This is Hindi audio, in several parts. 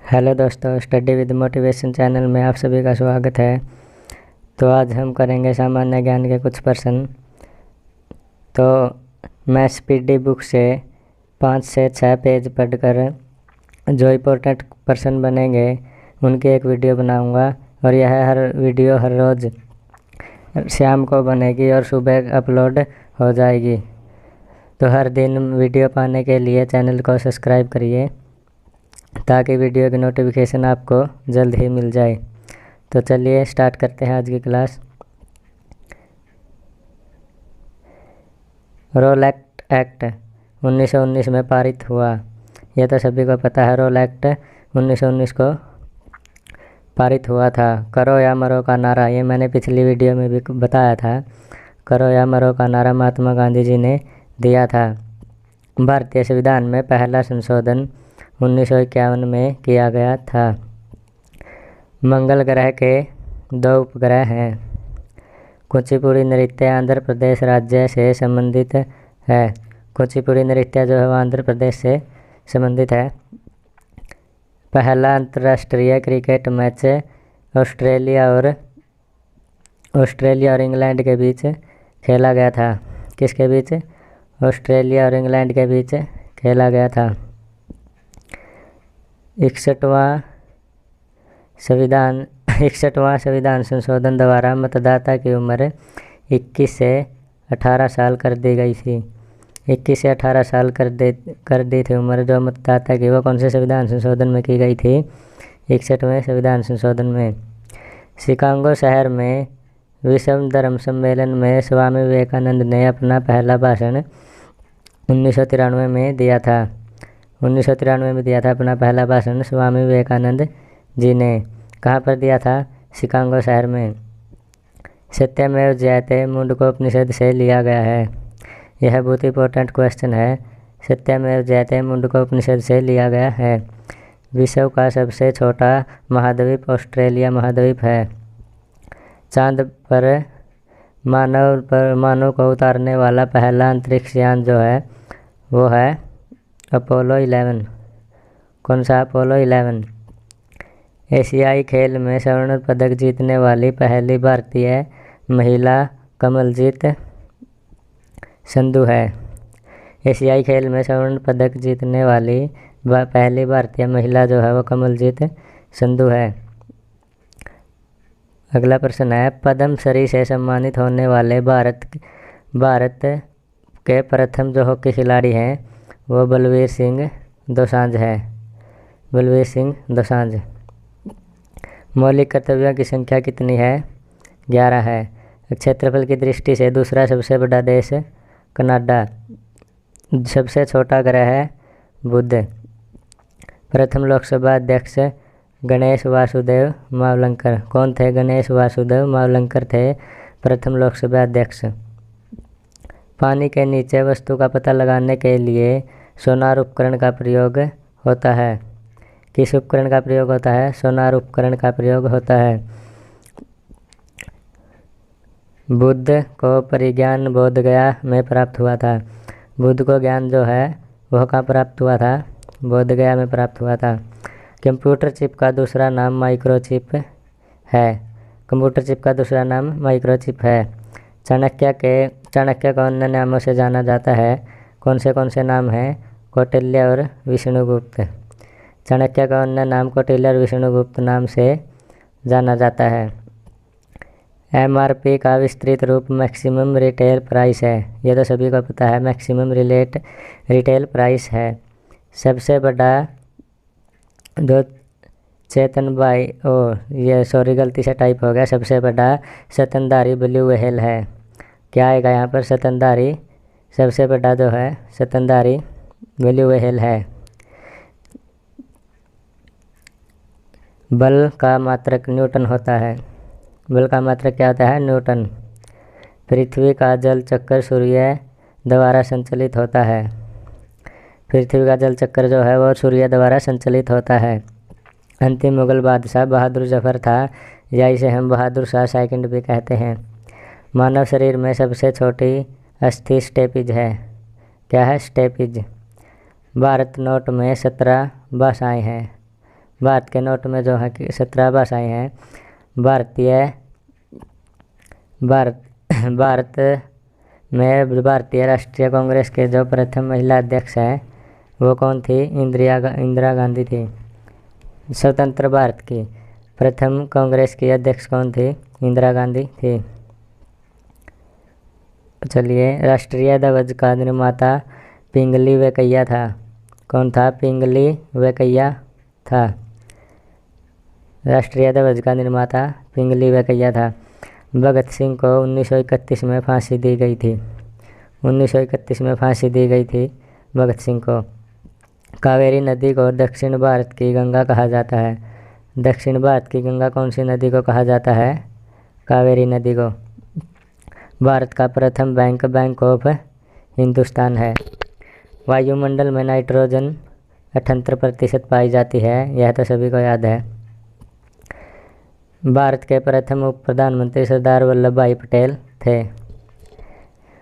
हेलो दोस्तों, स्टडी विद मोटिवेशन चैनल में आप सभी का स्वागत है। तो आज हम करेंगे सामान्य ज्ञान के कुछ प्रश्न। तो मैं स्पीडी बुक से 5 से 6 पेज पढ़कर जो इम्पोर्टेंट प्रश्न बनेंगे उनकी एक वीडियो बनाऊंगा और यह हर वीडियो हर रोज़ शाम को बनेगी और सुबह अपलोड हो जाएगी। तो हर दिन वीडियो पाने के लिए चैनल को सब्सक्राइब करिए ताकि वीडियो की नोटिफिकेशन आपको जल्द ही मिल जाए। तो चलिए स्टार्ट करते हैं आज की क्लास। रोल एक्ट 1919 में पारित हुआ। यह तो सभी को पता है। रोल एक्ट 1919 को पारित हुआ था। करो या मरो का नारा, ये मैंने पिछली वीडियो में भी बताया था। करो या मरो का नारा महात्मा गांधी जी ने दिया था। भारतीय संविधान में पहला संशोधन 1951 में किया गया था। मंगल ग्रह के 2 उपग्रह हैं। कुचिपुड़ी नृत्य आंध्र प्रदेश राज्य से संबंधित है। कुचिपुड़ी नृत्य जो है वो आंध्र प्रदेश से संबंधित है। पहला अंतर्राष्ट्रीय क्रिकेट मैच ऑस्ट्रेलिया और इंग्लैंड के बीच खेला गया था। किसके बीच? ऑस्ट्रेलिया और इंग्लैंड के बीच खेला गया था। 61वां संविधान संशोधन द्वारा मतदाता की उम्र 21 से 18 साल कर दी गई थी। 21 से 18 साल कर दी थी उम्र जो मतदाता की। वो कौन से संविधान संशोधन में की गई थी? 61वें संविधान संशोधन में। शिकागो शहर में विश्व धर्म सम्मेलन में स्वामी विवेकानंद ने अपना पहला भाषण 1993 में दिया था। 1993 में दिया था अपना पहला भाषण स्वामी विवेकानंद जी ने। कहाँ पर दिया था? शिकागो शहर में। सत्यमेव जयते मुंडकोपनिषद से लिया गया है। यह बहुत इंपॉर्टेंट क्वेश्चन है। सत्यमेव जयते मुंडकोपनिषद से लिया गया है। विश्व का सबसे छोटा महाद्वीप ऑस्ट्रेलिया महाद्वीप है। चांद पर मानव को उतारने वाला पहला अंतरिक्ष यान जो है वो है अपोलो 11। कौन सा? अपोलो 11। एशियाई खेल में स्वर्ण पदक जीतने वाली पहली भारतीय महिला कमलजीत संधू है। एशियाई खेल में स्वर्ण पदक जीतने वाली पहली भारतीय महिला जो है वो कमलजीत संधू है। अगला प्रश्न है, पद्म श्री से सम्मानित होने वाले भारत के प्रथम जो हॉकी खिलाड़ी हैं वो बलवीर सिंह दोसांझ है। बलवीर सिंह दोसांझ। मौलिक कर्तव्यों की संख्या कितनी है? 11 है। क्षेत्रफल की दृष्टि से दूसरा सबसे बड़ा देश कनाडा। सबसे छोटा ग्रह है बुध। प्रथम लोकसभा अध्यक्ष गणेश वासुदेव मावलंकर। कौन थे? गणेश वासुदेव मावलंकर थे प्रथम लोकसभा अध्यक्ष। पानी के नीचे वस्तु का पता लगाने के लिए सोनार उपकरण का प्रयोग होता है। किस उपकरण का प्रयोग होता है? सोनार उपकरण का प्रयोग होता है। बुद्ध को परिज्ञान बोध गया में प्राप्त हुआ था। बुद्ध को ज्ञान जो है वह कहाँ प्राप्त हुआ था? बोध गया में प्राप्त हुआ था। कंप्यूटर चिप का दूसरा नाम माइक्रोचिप है। कंप्यूटर चिप का दूसरा नाम माइक्रोचिप है। चाणक्य को अन्य नामों से जाना जाता है। कौन से नाम हैं? कौटिल्य और विष्णुगुप्त। चाणक्य का अन्य नाम कौटिल्य और विष्णुगुप्त नाम से जाना जाता है। MRP का विस्तृत रूप मैक्सिमम रिटेल प्राइस है। यह तो सभी को पता है। मैक्सिमम रिटेल प्राइस है। सबसे बड़ा गलती से टाइप हो गया। सबसे बड़ा स्तनधारी ब्लू व्हेल है। क्या आएगा यहाँ पर? स्तनधारी। सबसे बड़ा जो है स्तनधारी ब्लू व्हेल है। बल का मात्रक न्यूटन होता है। बल का मात्रक क्या होता है? न्यूटन। पृथ्वी का जल चक्कर सूर्य द्वारा संचालित होता है। पृथ्वी का जल चक्कर जो है वो सूर्य द्वारा संचालित होता है। अंतिम मुगल बादशाह बहादुर जफर था, या इसे हम बहादुर शाह सेकंड भी कहते हैं। मानव शरीर में सबसे छोटी अस्थि स्टेपिज है। क्या है? स्टेपिज। भारत नोट में 17 भाषाएं हैं। भारत के नोट में जो है कि 17 भाषाएँ हैं। भारत भारत में भारतीय राष्ट्रीय कांग्रेस के जो प्रथम महिला अध्यक्ष हैं वो कौन थी? इंदिरा गांधी थी। स्वतंत्र भारत की प्रथम कांग्रेस की अध्यक्ष कौन थी? इंदिरा गांधी थी। चलिए, राष्ट्रीय ध्वज का निर्माता पिंगली वेंकैया था। कौन था? पिंगली वेंकैया था। राष्ट्रीय ध्वज का निर्माता पिंगली वेंकैया था। भगत सिंह को 1931 में फांसी दी गई थी। 1931 में फांसी दी गई थी भगत सिंह को। कावेरी नदी को दक्षिण भारत की गंगा कहा जाता है। दक्षिण भारत की गंगा कौन सी नदी को कहा जाता है? कावेरी नदी को। भारत का प्रथम बैंक ऑफ हिंदुस्तान है। वायुमंडल में नाइट्रोजन 78% पाई जाती है, यह तो सभी को याद है। भारत के प्रथम उप प्रधानमंत्री सरदार वल्लभ भाई पटेल थे।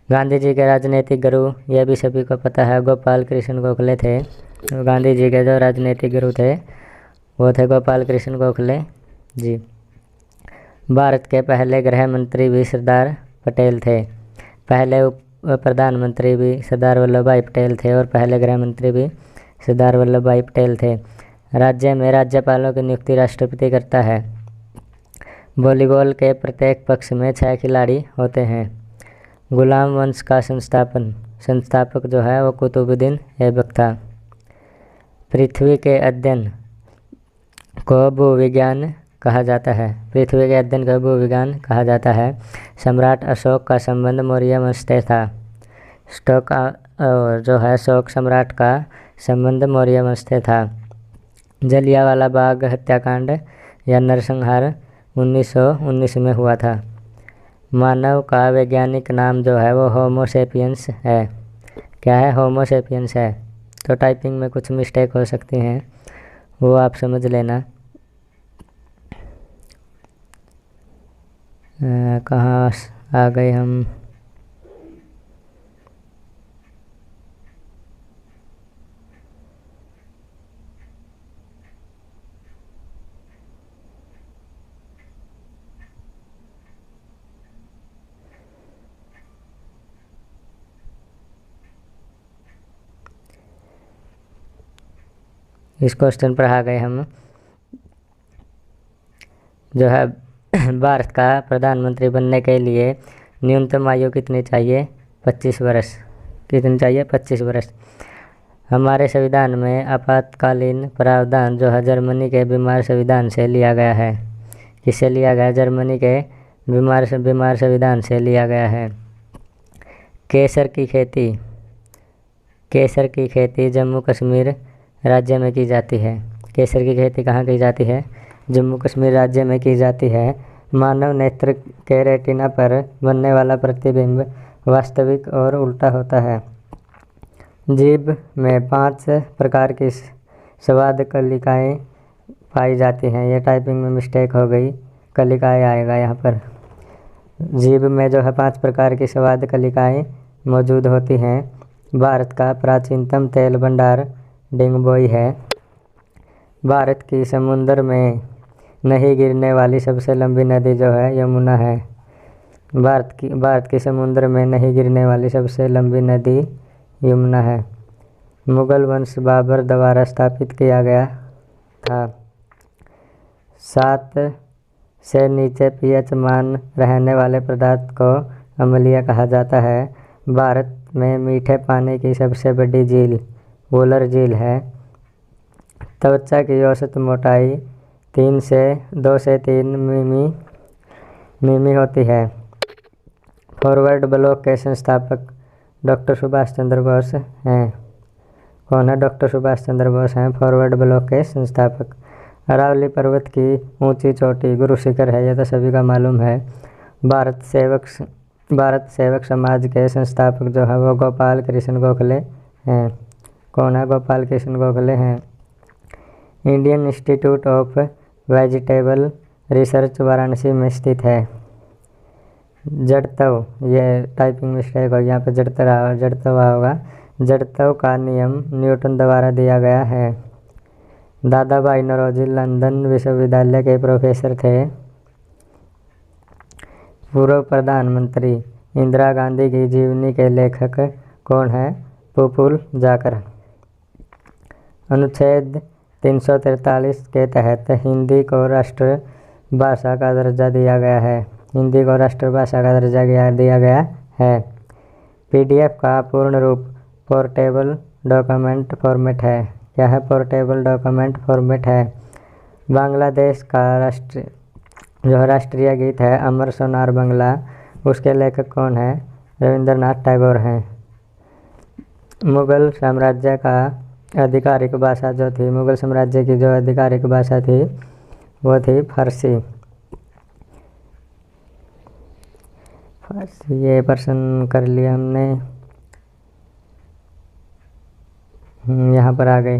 गांधी जी के राजनीतिक गुरु, यह भी सभी को पता है, गोपाल कृष्ण गोखले थे। गांधी जी के जो राजनीतिक गुरु थे वो थे गोपाल कृष्ण गोखले जी। भारत के पहले गृह मंत्री भी सरदार पटेल थे। पहले उप प्रधानमंत्री भी सरदार वल्लभ भाई पटेल थे और पहले गृह मंत्री भी सरदार वल्लभ भाई पटेल थे। राज्य में राज्यपालों की नियुक्ति राष्ट्रपति करता है। वॉलीबॉल के प्रत्येक पक्ष में 6 खिलाड़ी होते हैं। गुलाम वंश का संस्थापक जो है वो कुतुबुद्दीन ऐबक था। पृथ्वी के अध्ययन को भूविज्ञान कहा जाता है। पृथ्वी के अध्ययन को भूविज्ञान कहा जाता है। सम्राट अशोक का संबंध मौर्य वंश से था। जो है अशोक सम्राट का संबंध मौर्य वंश से था। जलियांवाला बाग हत्याकांड या नरसंहार 1919 में हुआ था। मानव का वैज्ञानिक नाम जो है वो होमो सेपियंस है। क्या है? होमो सेपियंस है। तो टाइपिंग में कुछ मिस्टेक हो सकती हैं, वो आप समझ लेना। कहाँ आ गए हम? इस क्वेश्चन पर आ गए हम। जो है भारत का प्रधानमंत्री बनने के लिए न्यूनतम आयु कितनी चाहिए? 25 वर्ष। कितनी चाहिए? 25 वर्ष। हमारे संविधान में आपातकालीन प्रावधान जो है जर्मनी के बीमार संविधान से लिया गया है। किससे लिया गया? जर्मनी के बीमार संविधान से लिया गया है। केसर की खेती जम्मू कश्मीर राज्य में की जाती है। केसर की खेती कहाँ की जाती है? जम्मू कश्मीर राज्य में की जाती है। मानव नेत्र के रेटिना पर बनने वाला प्रतिबिंब वास्तविक और उल्टा होता है। जीभ में 5 प्रकार की स्वाद कलिकाएँ पाई जाती हैं। ये टाइपिंग में मिस्टेक हो गई, कलिकाएँ आएगा यहाँ पर। जीभ में जो है 5 प्रकार की स्वाद कलिकाएँ मौजूद होती हैं। भारत का प्राचीनतम तेल भंडार डिंगबोई है। भारत की समुद्र में नहीं गिरने वाली सबसे लंबी नदी जो है यमुना है। भारत की समुद्र में नहीं गिरने वाली सबसे लंबी नदी यमुना है। मुगल वंश बाबर द्वारा स्थापित किया गया था। 7 से नीचे pH मान रहने वाले पदार्थ को अम्लीय कहा जाता है। भारत में मीठे पानी की सबसे बड़ी झील वुलर झील है। त्वचा की औसत मोटाई 2 से 3 मिमी होती है। फॉरवर्ड ब्लॉक के संस्थापक डॉक्टर सुभाष चंद्र बोस हैं। कौन है? डॉक्टर सुभाष चंद्र बोस हैं फॉरवर्ड ब्लॉक के संस्थापक। अरावली पर्वत की ऊंची चोटी गुरु शिखर है, यह तो सभी का मालूम है। भारत सेवक समाज के संस्थापक जो है वो गोपाल कृष्ण गोखले हैं। कौन है? गोपाल कृष्ण गोखले हैं। Indian institute of vegetable research Varanasi में स्थित है। जड़त्व, ये टाइपिंग मिस्टेक हो, यहाँ पे जड़त्व होगा। जड़त्व का नियम न्यूटन द्वारा दिया गया है। दादा भाई नौरोजी लंदन विश्वविद्यालय के प्रोफेसर थे। पूर्व प्रधानमंत्री इंदिरा गांधी की जीवनी के लेखक कौन है? प्रफुल्ल जाकर। अनुच्छेद 343 के तहत हिंदी को राष्ट्रभाषा का दर्जा दिया गया है। हिंदी को राष्ट्रभाषा का दर्जा दिया गया है। पीडीएफ का पूर्ण रूप पोर्टेबल डॉक्यूमेंट फॉर्मेट है। क्या है? पोर्टेबल डॉक्यूमेंट फॉर्मेट है। बांग्लादेश का राष्ट्रीय गीत है अमर सोनार बांग्ला। उसके लेखक कौन है? रविंद्रनाथ टैगोर हैं। मुगल साम्राज्य का आधिकारिक भाषा जो थी, मुगल साम्राज्य की जो आधिकारिक भाषा थी वो थी फारसी। ये प्रश्न कर लिया हमने। यहाँ पर आ गए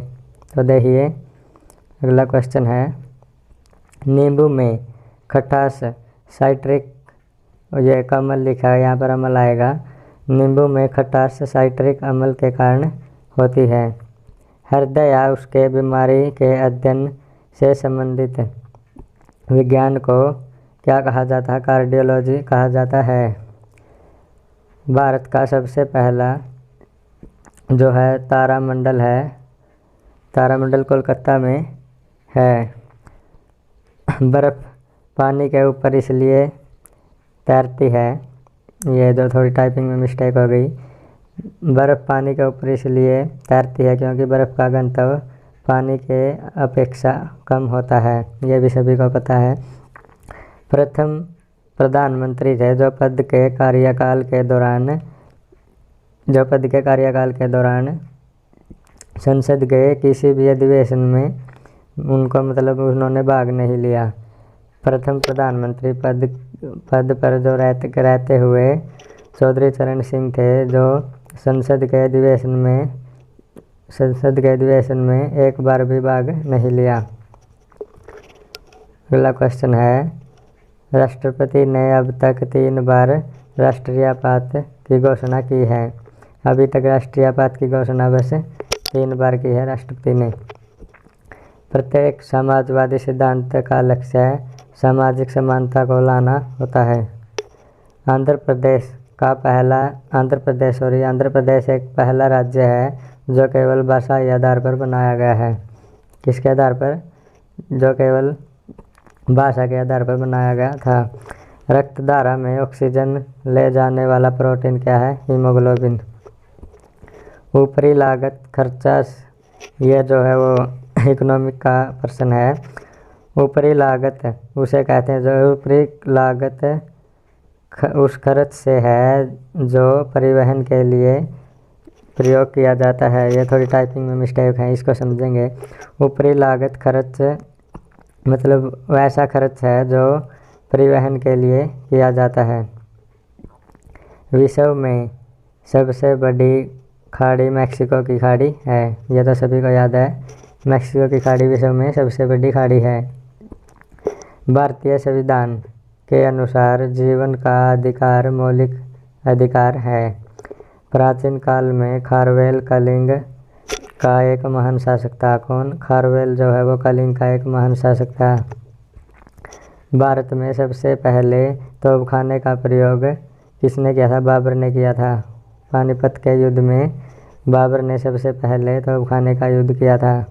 तो देखिए अगला क्वेश्चन है, नींबू में खटास साइट्रिक, ये एक अम्ल लिखा है, यहाँ पर अम्ल आएगा। नींबू में खटास साइट्रिक अम्ल के कारण होती है। हृदय या उसके बीमारी के अध्ययन से संबंधित विज्ञान को क्या कहा जाता है? कार्डियोलॉजी कहा जाता है। भारत का सबसे पहला जो है तारामंडल है, तारामंडल कोलकाता में है। बर्फ़ पानी के ऊपर इसलिए तैरती है, ये जो थोड़ी टाइपिंग में मिस्टेक हो गई। बर्फ़ पानी के ऊपर इसलिए तैरती है क्योंकि बर्फ़ का घनत्व पानी के अपेक्षा कम होता है, ये भी सभी को पता है। प्रथम प्रधानमंत्री थे जो पद के कार्यकाल के दौरान संसद के किसी भी अधिवेशन में उनको मतलब उन्होंने भाग नहीं लिया। प्रथम प्रधानमंत्री पद पर जो रहते हुए चौधरी चरण सिंह थे जो संसद के अधिवेशन में एक बार भी भाग नहीं लिया। अगला क्वेश्चन है, राष्ट्रपति ने अब तक 3 बार राष्ट्रीयपात की घोषणा की है। अभी तक राष्ट्रीयपात की घोषणा बस 3 बार की है राष्ट्रपति ने। प्रत्येक समाजवादी सिद्धांत का लक्ष्य सामाजिक समानता को लाना होता है। आंध्र प्रदेश एक पहला राज्य है जो केवल भाषाई आधार पर बनाया गया है। किसके आधार पर? जो केवल भाषा के आधार पर बनाया गया था। रक्त धारा में ऑक्सीजन ले जाने वाला प्रोटीन क्या है? हीमोग्लोबिन। ऊपरी लागत खर्चा, ये जो है वो इकोनॉमिक का प्रश्न है। ऊपरी लागत उसे कहते हैं जो ऊपरी लागत उस खर्च से है जो परिवहन के लिए प्रयोग किया जाता है। ये थोड़ी टाइपिंग में मिस्टेक है, इसको समझेंगे। ऊपरी लागत खर्च मतलब वैसा खर्च है जो परिवहन के लिए किया जाता है। विश्व में सबसे बड़ी खाड़ी मैक्सिको की खाड़ी है, यह तो सभी को याद है। मैक्सिको की खाड़ी विश्व में सबसे बड़ी खाड़ी है। भारतीय संविधान के अनुसार जीवन का अधिकार मौलिक अधिकार है। प्राचीन काल में खारवेल कलिंग का एक महान शासक था। कौन? खारवेल जो है वो कलिंग का एक महान शासक था। भारत में सबसे पहले तोपखाने का प्रयोग किसने किया था? बाबर ने किया था। पानीपत के युद्ध में बाबर ने सबसे पहले तोपखाने का युद्ध किया था,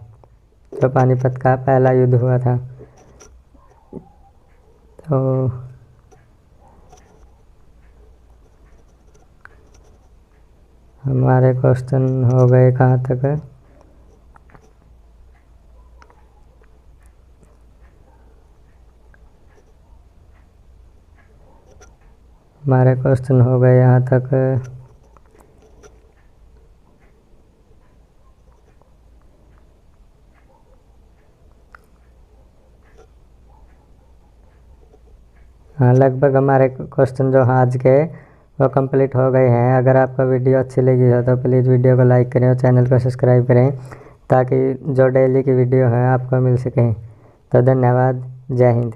तो पानीपत का पहला युद्ध हुआ था। तो हमारे क्वेश्चन हो गए कहाँ तक? हमारे क्वेश्चन हो गए यहाँ तक। हाँ, लगभग हमारे क्वेश्चन जो आज के वो कंप्लीट हो गए हैं। अगर आपको वीडियो अच्छी लगी हो तो प्लीज़ वीडियो को लाइक करें और चैनल को सब्सक्राइब करें ताकि जो डेली की वीडियो है आपको मिल सकें। तो धन्यवाद। जय हिंद।